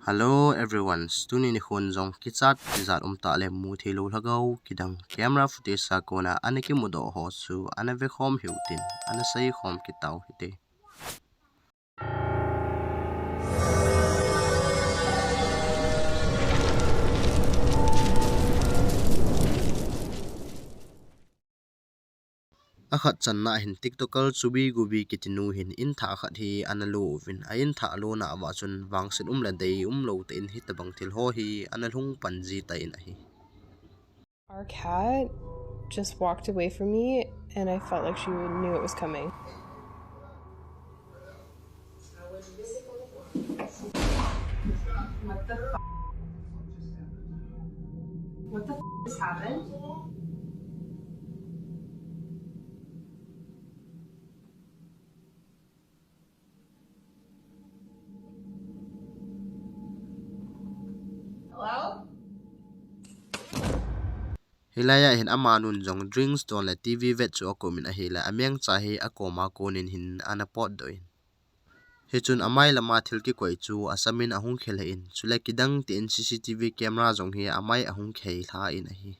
Hello everyone, stuni ni khun zong kichat tizat ta le mu thelo lhagao kidang camera footage sa kona aniki mudo ho su anave khom hiutin ana sai khom kitau hite akhat channa hin tiktokal chubi gubi kitinu hin in tha khat hi analu vin a in tha lo na wa chun wangsin la dei lo te in hitabang thil ho hi analhung panji ta in a hi. Our cat just walked away from me, and I felt like she knew it was coming. What the f? What the f just happened? Hello? Hilaya hin amanun jong drinks ton la TV vet chu akomin a hila amyang cha hi akoma konin hin anapot doin he chun amai lama thil ki koi chu asamin ahung khel in chule kidang tin CCTV camera jong hi amai ahung khei tha in a hi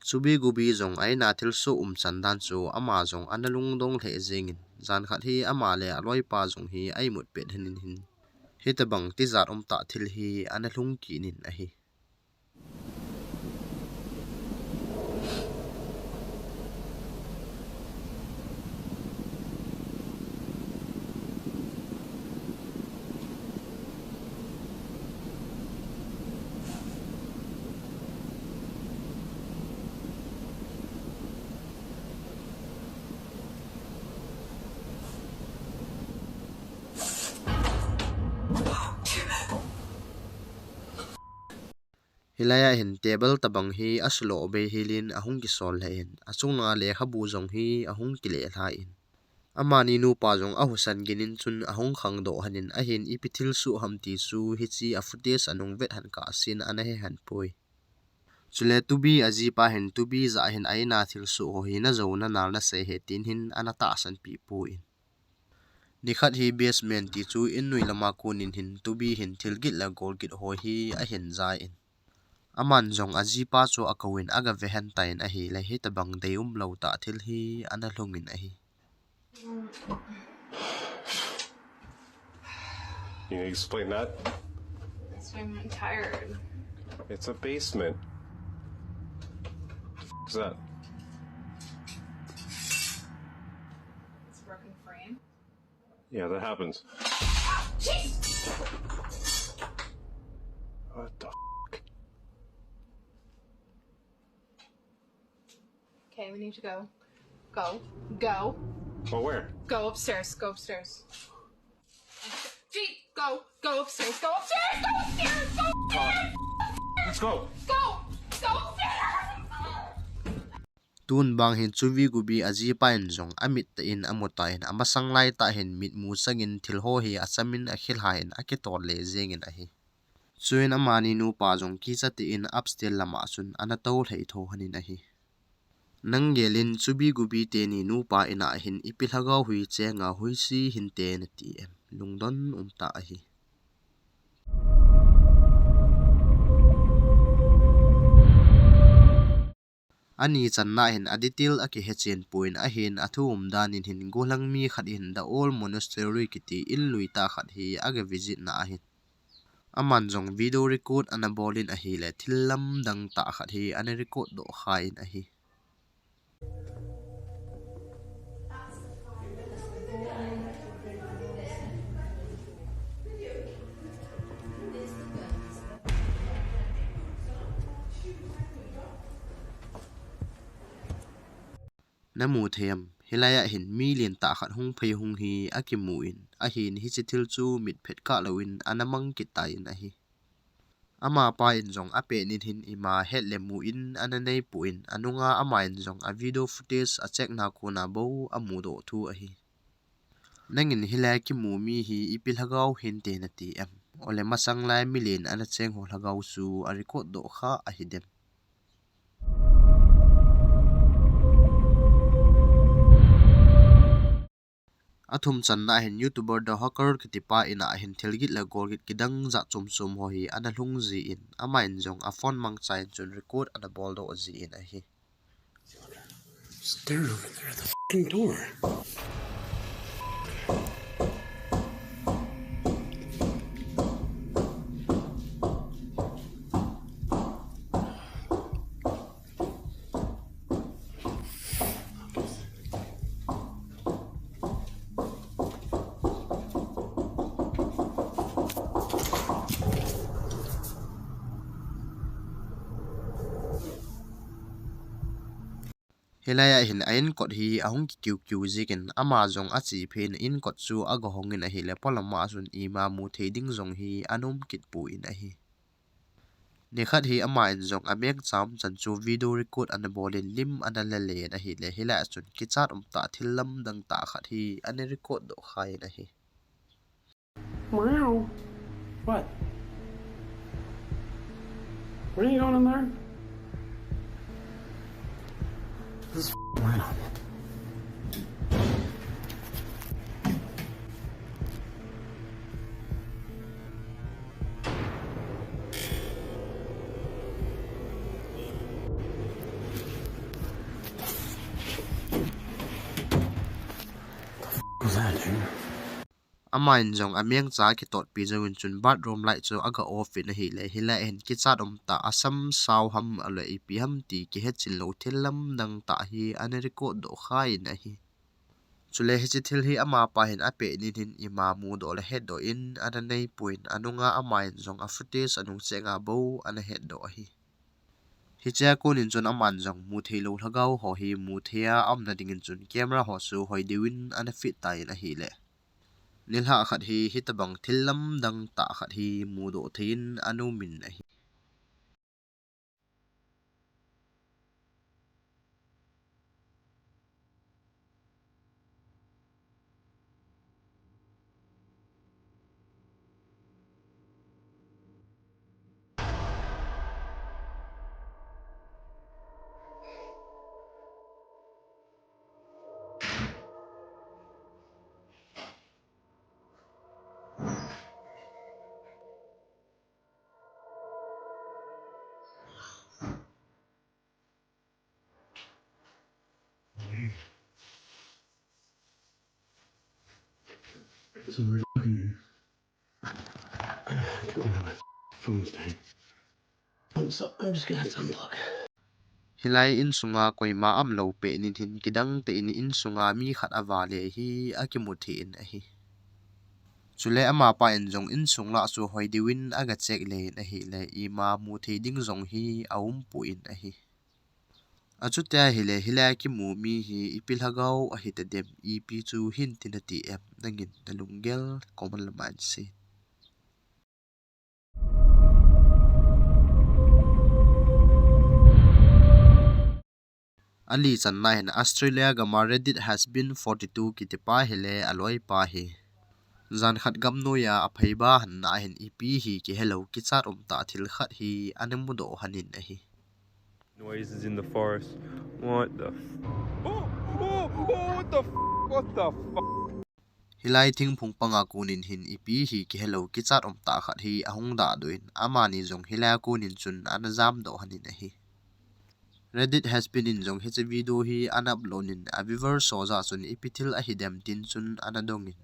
chubi gubi jong ai na thil su chandan chu ama jong analung dong the jengin jan khat hi ama le aloi pa jong hi ai mut pet hanin hin he tabang ti zat ta thil hi analung ki nin a hi hilaya hin table tabang hi aslo be hilin ahung ki sol lein achunga le khabu jong hi ahung ki le tha in amani nu pa jong a husan ginin chun ahung khang do hanin a hin ipithil su hamti chu hi chi a footage anung vet han ka sin ana he han poi chule tubi aji pa hin tubi za hin aina thil su ho hi na zo na nal na se he tin hin ana ta san pi pu in nikhat hi basement ti chu in nui lama kunin hin tubi hin thil git la gol git ho hi a hin za in aman jong aji pa chu akawin aga vehan tain a hi la hi tabang dei lo ta thil hi ana hlongin a hi Can you explain that? That's why I'm tired. It's a basement. What's that? It's a broken frame. Yeah, that happens. Jeez! What the Okay, we need to go. Go. Well, where? Go upstairs. Go upstairs. Gee, go upstairs. Go upstairs. Go upstairs. Go upstairs. Let's go. Go upstairs. tun bang hin chuwi gubi aji pain jong amit te in amota in amasang lai ta hin mit mu sangin thil ho hi achamin a khil hain a ke tor le zengin a hi chuin amani nu pa jong ki chati in upstairs lama chun ana to thei tho hanin a hi nang gelin chubi gubi te ni nu pa ina hin ipilhaga hui chenga hui si hin te na ti em lungdon ta a hi ani channa hin aditil aki hechen point a hin athum danin hin golang mi khat in the old monastery kiti in luita khat hi aga visit na a hin aman jong video record anabolin a hi le thilam dang ta khat hi ana record do khain a hi namu them hilaya hin million ta khat hung phei hung hi akimu in a hin hi chithil chu mit phet ka loin anamang kitai in a hi ama pa in jong ape nin hin ima het le mu in ananei pu in anunga ama in jong a video footage a check na ko na bo amu do thu a hi nangin hilaya ki mu mi hi ipil hagau hin te na ti em ole masang lai milin ana cheng ho hagau chu a record do kha a hi dem athum channa hin YouTuber da hacker kitipa ina hin thilgit la golgit kidang za chum ho hi ana hlungzi in ama in jong a phone mang chain chun record ana bol do zi in a hi Stared over there at the fucking door. helaya hin ain kot hi ahung ki kyu zikin ama jong achi phen in kot chu aga hongin a hi le polama asun ima mu theding jong hi anum kit pu in a hi ni khat hi ama in jong amek cham chan chu video record an bolin lim an la le na hi le hila chun ki chat ta thilam dang ta khat hi an record do khai na hi Meow. What? Where are you going in there? This is random. What was that, dude? ama in jong ameng cha ki tot pi zawin chun bathroom lai chu aga off in hi le hila en ki chat ta asam saw ham ale pi ham ti ki he chin lo thilam dang ta hi an record do khai na hi chule hi thil hi ama pa hin ape ni hin ima mu do le head do in ana nei point anunga ama in jong a footage anung chenga bo ana head do hi hi cha ko nin chun aman jong mu theilo lhagao ho hi mu thea amna dingin chun camera ho chu hoi diwin ana fit tai na hi le nilha khat hi hitabang thilam dang ta khat hi mu do thein anu min na hi So we're looking. Phone's dying. I'm just gonna have to unplug. hilai in sunga koima am lo pe ni thin kidang te in sunga mi khat awale hi akimu the in a hi chule ama pa in jong in sungla chu hoi diwin aga check le na hi le ima mu the ding jong hi aum pu in a hi achutia hile hila ki mu mi hi ipil hagao a hi te dem ep chu hin tinati em nangin dalungel common laman si ali channa hin Australia gama Reddit has been 42 kitipa hele aloi pa hi zan khat gam no ya aphaiba han na hin ipi hi ki hello ki chat ta thil khat hi anemu do hanin a hi Noises in the forest. What the? Oh! Oh! Oh! What the? What the? hilai thing phung panga kunin hin ipi hi ki hello ki chat ta khat hi ahung da duin amani jong hila kunin chun anazam do hanin a hi Reddit has been in jong hece video hi anuploadin a viewer soza chun ipithil a hidem tin chun anadongin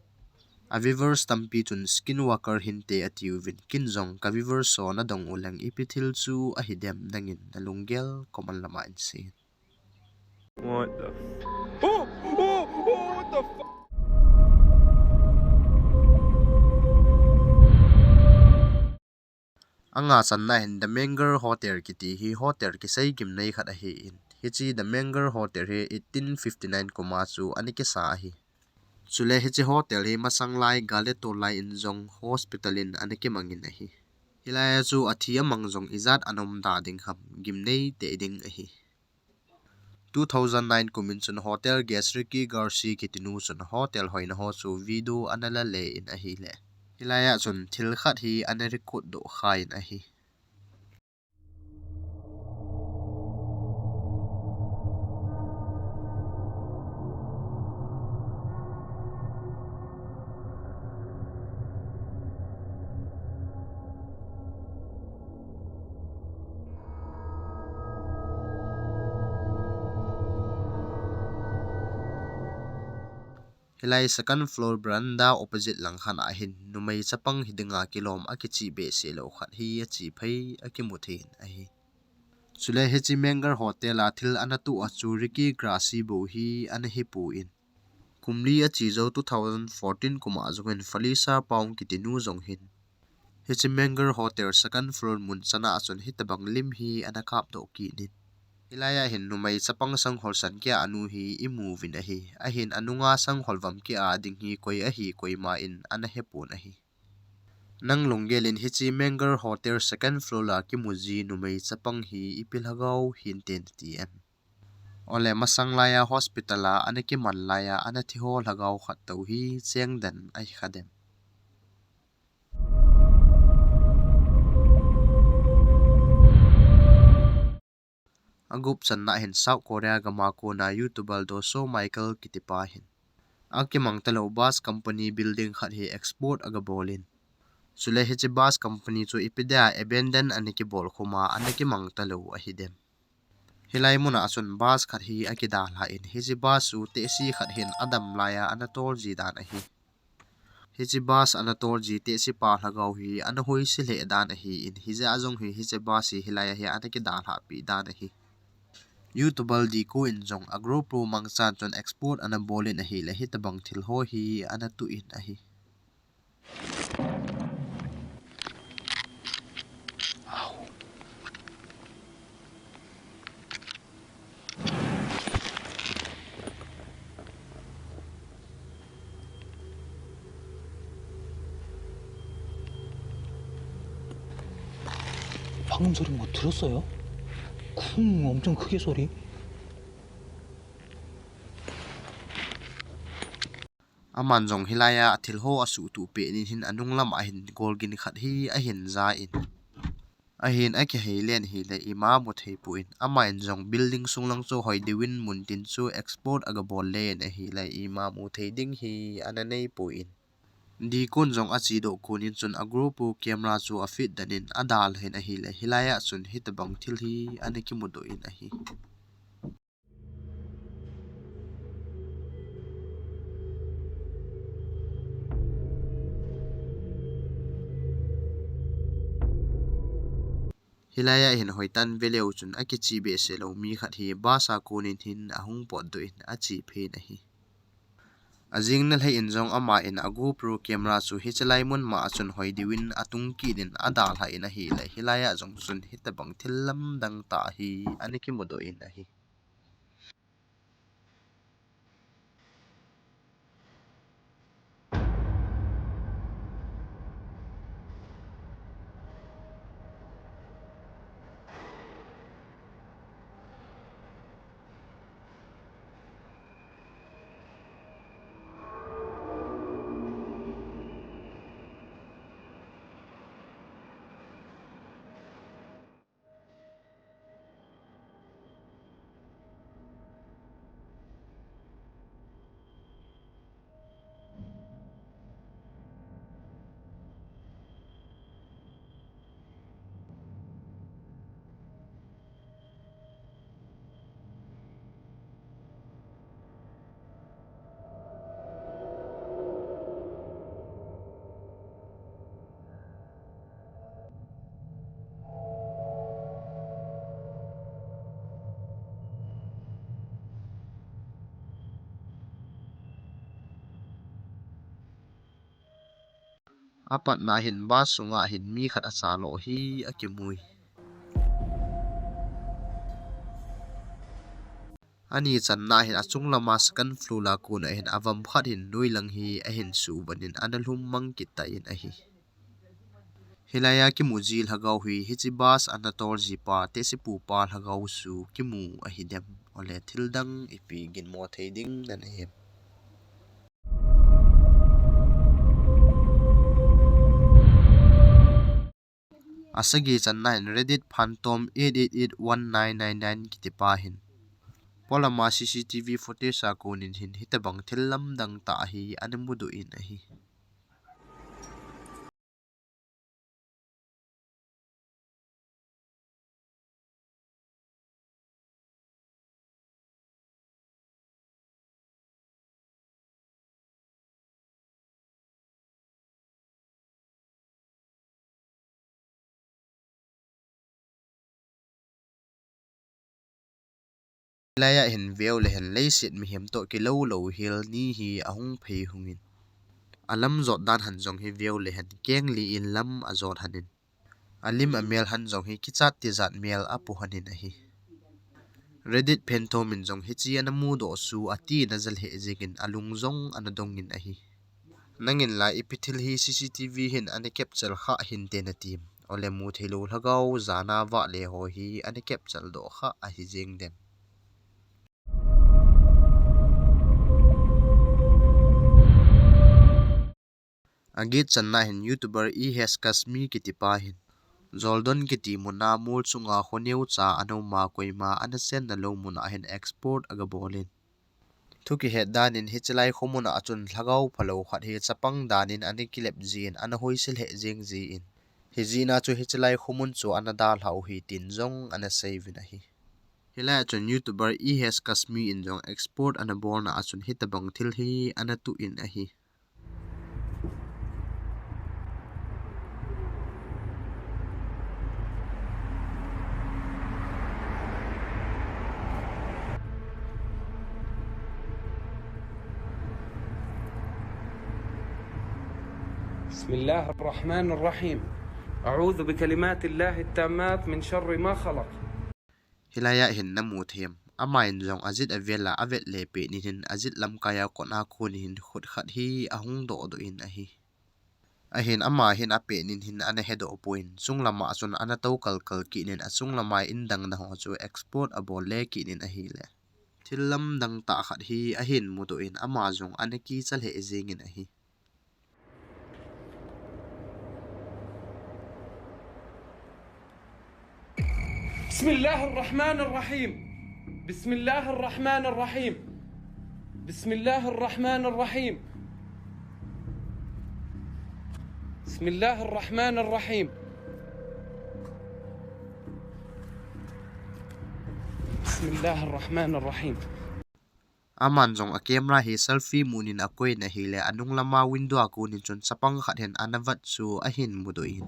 a viewer stampi chun skinwalker hinte atiuvin kin jong ka viewer so na dong ulang ipithil chu a hidem dangin dalungel common lama in si What the? Oh! Oh! Oh! What the? anga channa hin the Menger hotel kiti hi hotel ki sei gim nei khat a hi in hichi the Menger hotel he 1859 koma chu ani ke sa hi chule hichi hotel hi masanglai galeto lai in jong hospital in ani ke mangin a hi hilaya chu athia mangjong izat anom da ding kham gim nei te ding a hi 2009 kumin chun hotel guest Ricky Garcia kitinu chun hotel hoina ho chu video anala le in a hi le hilaya chun thil khat hi an record do khai in a hi Hilai second floor veranda opposite lang khana hin numei chapang hidinga kilom akichi be se lo khat hi achi phei akimuthin a hi chule hechi menger hotel a thil anatu achuriki grassy bo hi an hi pu in kumli achi zo 2014 kuma zongin falisa paung kitinu zong hin hechi menger hotel second floor mun chana achun hitabang lim hi anakap do ki nin Hilaya hin numai chapang sang holsan kia anu hi imu vin a hi a hin anunga sang holvam kia ding hi koi a hi koi ma in ana hepun a hi nang longgelin hichi menger hotel second floor la ki muji numai chapang hi ipil hagau hin ten ti an ole masang laya hospital a anaki man laya anathi hol hagau khat to hi chengdan ai khadem Agup channa hin South Korea gama ko na YouTuber do so Michael kitipa hin akimang talo bus company building khat hi export aga bolin chule hichi bus company chu ipida abandon aniki bol khuma aniki mang talo a hidem hilai muna achun bus khat hi akida la in hichi bus su te si khat hin adam laya anatol ji dan a hi hichi bus anatol ji te si pa lagau hi anahoi si le dan a hi in hija ajong hi hichi bus hi hilai hi anaki da la pi dan a hi YouTuber di ko in jong agro pro mangchan chon export ana bolin a hi le hitabang thil ho hi ana tu in a hi 방금 소리 뭐 들었어요? 쿵 엄청 크게 소리. aman jong hilaya athil ho asu tu pe nin hin anung lam a hin golgin khat hi a hin za in a hin a ke heilen hi le ima mu thei pu in ama in jong building sunglang chu hoi diwin mun tin chu export aga bol le na hi le ima mu thei ding hi ananei pu in di kun jong achi do kunin chun agro pu camera chu a fit danin adal hen a hi le hilaya chun hitabang thil hi aniki mu do in a hi Hilaya hin hoitan veleu chun akichi be se lo mi khat hi ba sa kunin hin ahung pot do in achi phe na hi ajing na lai in jong ama in agu pro camera chu hi chalai mun ma chun hoi diwin atung ki din adal ha in a hi le hilaya jong chun hitabang thilam dang ta hi aniki modo in a hi apat na hin ba sunga hin mi khat acha lo hi akimui ani channa hin achung lama second floor la kun a hin avam khat hin nuilang hi a hin su banin analhum mang kita in a hi hilaya ki mujil hagau hi hichi bas anatol ji pa te si pu pa hagau su ki mu a hi dem ole thildang ipi gin mo theiding nan hem asagi channa hin reddit phantom 8881999 kitipa hin polama CCTV footage sa kunin hin hitabang thillam dang ta hi animudu in a hi laya hin veo le hen leisit mi hem to ki lo lo hil ni hi ahung phei hungin alam zot dan han jong hi veo le hen keng li in lam azot hanin alim amel han jong hi kichat ti zat mel apu hanin a hi Reddit pento min jong hi chi anamu do su ati na zal he jegin alung zong anadongin a hi nangin la ipithil hi CCTV hin ani capture kha hin te na tim ole mu thelu lhagao zana wa le ho hi ani capture do kha a hi jeng dem agit channa hin YouTuber has kasmi kitipa hin Zoldon kiti muna mul chunga khoneu cha anoma koima anasen na lo muna hin export aga bolin thuki he danin hichlai khomuna achun lhagau phalo khat hi chapang danin ani kilep jin ana hoisil he jeng ji in hi jina chu hichlai khomun chu anada hlau hi tin jong ana save na hi hila chun YouTuber has kasmi in jong export ana bol na achun hitabang thil hi ana tu in a hi بسم الله الرحمن الرحيم أعوذ بكلمات الله التامات من شر ما خلق hilaya hin namu them amain jong azit avela avet le pe ni hin azit lam kaya kona khun hin khut khat hi ahung do do in a hi a hin ama hin ape nin hin ana hedo point chung lama chun ana to kal kal ki nin achung lama in dang na ho chu export abol le ki nin a hi le thilam dang ta khat hi a hin mu do in ama jong ana ki chal he jeng in a hi بسم الله الرحمن الرحيم بسم الله الرحمن الرحيم بسم الله الرحمن الرحيم بسم الله الرحمن الرحيم بسم الله الرحمن الرحيم aman jong a camera hi selfie munin a koi na hi le anung lama window aku nin chun chapang khat hen anavat chu a hin mu do in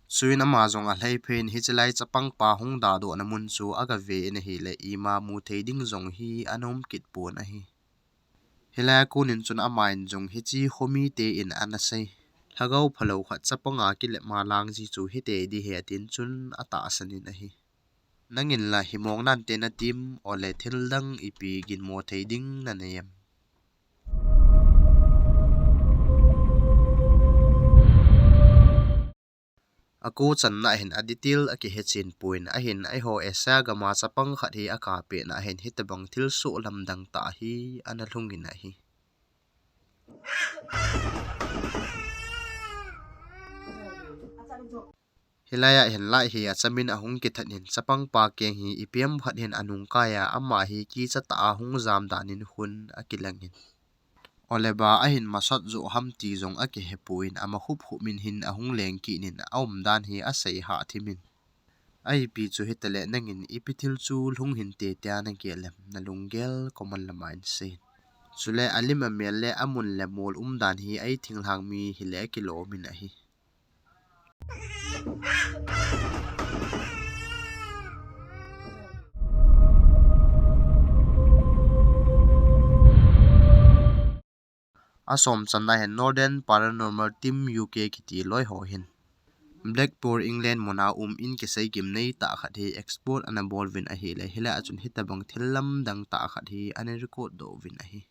suin ama jong a hlei phein hi chelai chapang pa hung da do na mun chu aga ve na hi le ima mu theiding jong hi anom kit pon a hi hela kunin chun ama in jong hi chi khomi te in anasai lhagau phalo khat chapanga ki le ma lang ji chu hi te di he tin chun ata sanin a hi nangin la himong nan te na tim ole thildang ipi gin mo theiding na neyam aku channa hin aditil aki hechin puin a hin ai ho esa gama chapang khat hi aka pe na hin hitabang thil su lamdang ta hi ana hlungin a hi hilaya hin lai hi achamin ahung ki thatin chapang pa ke hi ipm khat hin anung kaya ama hi ki chata ahung zam danin hun akilangin oleba ahin masat zo hamti jong ake hepuin ama khup khumin hin ahung leng ki nin aum dan hi asei ha thimin ai pi chu hitale nangin ipithil chu lung hin te tia na gelem na lungel common lamain se chule alima melle amun le mol dan hi ai thinghlang mi hi le kilo min a hi asom channa hen northern paranormal team UK kiti loi ho hin Blackpool England mona in ke sei kim nei ta khat hi export ana bol vin a hi le hila achun hitabang thilam dang ta khat hi ane record do vin a hi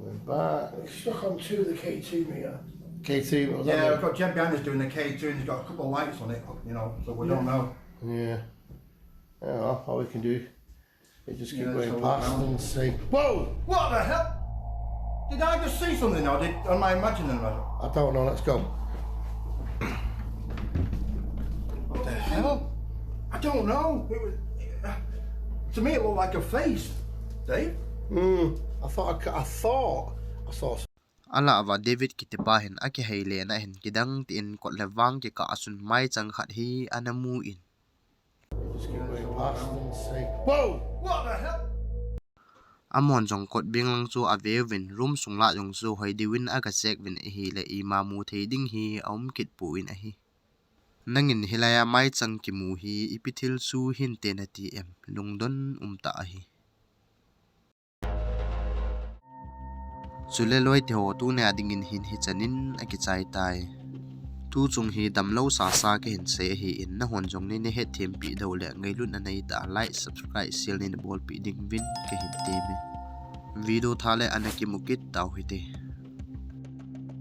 We're back. Stuck on two of the K2 meter. K2, what was Yeah, that? I've got Jeb behind us doing the K2 and he's got a couple of lights on it, you know, so we don't know. Yeah. Yeah, all we can do is just keep Yeah, going so past around. and say, whoa! What the hell? Did I just see something or am I imagining it? I don't know, let's go. What the hell? I don't know. It was, to me it looked like a face, Dave. I thought I saw ala ava David kitipa hin aki heile na hin kidang tin kot lewang ki ka asun mai chang khat hi anamu in just keep going past and say, whoa! What the hell? amon jong kot binglang chu ave vin room sungla jong chu hoi diwin aga check vin hi le ima mu theiding hi aum kit pu in a hi nangin hilaya mai chang ki mu hi ipithil chu hin te na ti em lungdon umta hi chule loi te ho tu ne adingin hin hi chanin akichai tai tu chung hi damlo sa sa ke hin se hi in na hon jong ni ne he them pi do le ngai lut na nei ta like subscribe sil ni bol pi ding win ke hin te me video thale anaki mukit taw hi te